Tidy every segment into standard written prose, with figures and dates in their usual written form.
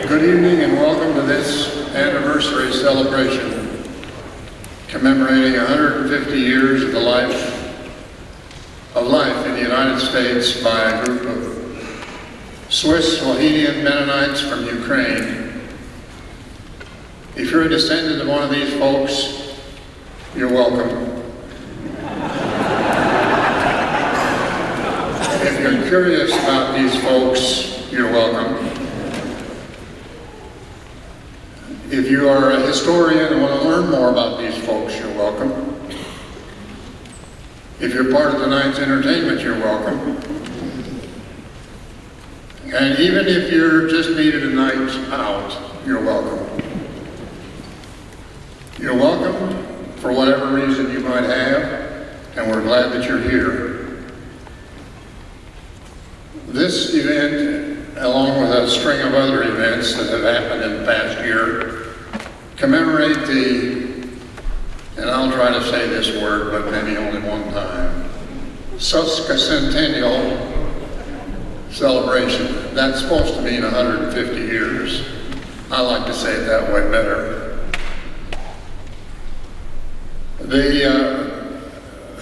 Good evening and welcome to this anniversary celebration commemorating 150 years of the life in the United States by a group of Swiss Swahilian Mennonites from Ukraine. If you're a descendant of one of these folks, you're welcome. If you're curious about these folks, you're welcome. If you are a historian and want to learn more about these folks, you're welcome. If you're part of tonight's entertainment, you're welcome. And even if you're just needed a night out, you're welcome. You're welcome for whatever reason you might have, and we're glad that you're here. This event, along with a string of other events that have happened in the past year, commemorate the, and I'll try to say this word, but maybe only one time, SMCHA celebration. That's supposed to mean 150 years. I like to say it that way better. The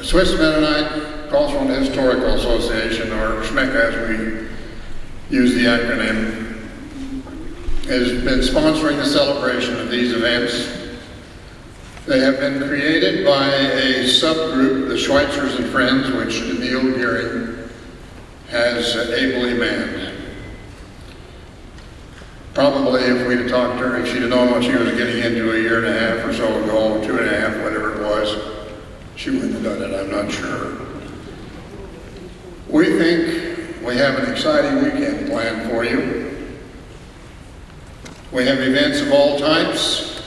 Swiss Mennonite Cultural and Historical Association, or SMCHA as we use the acronym, has been sponsoring the celebration of these events. They have been created by a subgroup, the Schweitzers and Friends, which Neil Gearing has ably manned. Probably if we'd have talked to her, if she'd have known what she was getting into a year and a half or so ago, 2.5, whatever it was, she wouldn't have done it, I'm not sure. We think we have an exciting weekend planned for you. We have events of all types.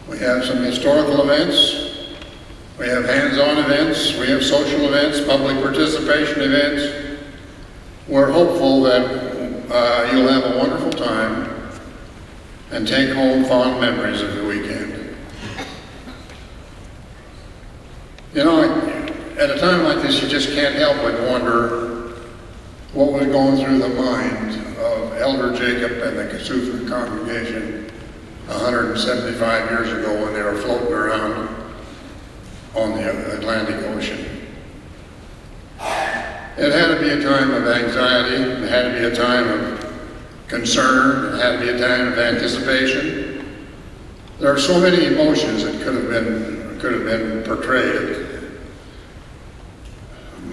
We have some historical events. We have hands-on events. We have social events, public participation events. We're hopeful that you'll have a wonderful time and take home fond memories of the weekend. You know, at a time like this, you just can't help but wonder what was going through the mind of Elder Jacob and the Kasufa congregation 175 years ago when they were floating around on the Atlantic Ocean. It had to be a time of anxiety, it had to be a time of concern, it had to be a time of anticipation. There are so many emotions that could have been portrayed.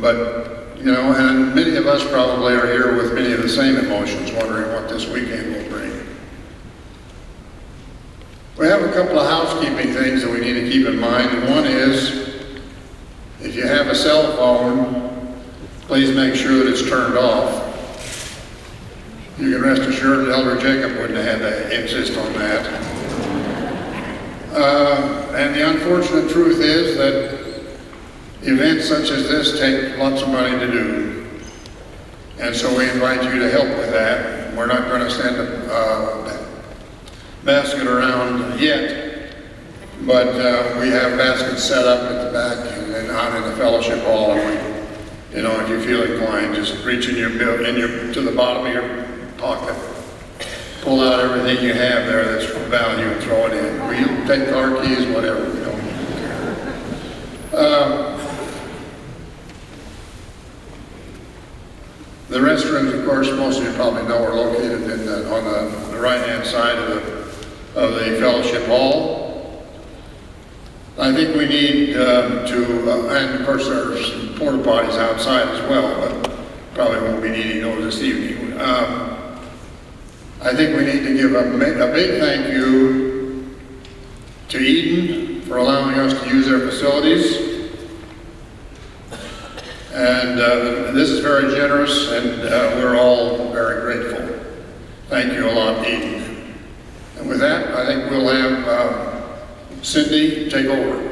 But you know, and many of us probably are here with many of the same emotions, wondering what this weekend will bring. We have a couple of housekeeping things that we need to keep in mind, and one is, if you have a cell phone, please make sure that it's turned off. You can rest assured that Elder Jacob wouldn't have had to insist on that. And the unfortunate truth is that events such as this take lots of money to do. And so we invite you to help with that. We're not going to send a basket around yet, but we have baskets set up at the back and out in the fellowship hall. And we, you know, if you feel inclined, just reach in to the bottom of your pocket, pull out everything you have there that's of value and throw it in. Or you take car keys, whatever, we don't care. The restrooms, of course, most of you probably know, are located on the right-hand side of the fellowship hall. I think we need and of course there's some porta potties outside as well, but probably won't be needing those this evening. I think we need to give a big thank you to Eden for allowing us to use their facilities. And this is very generous, and we're all very grateful. Thank you a lot, Eden. And with that, I think we'll have Cindy take over.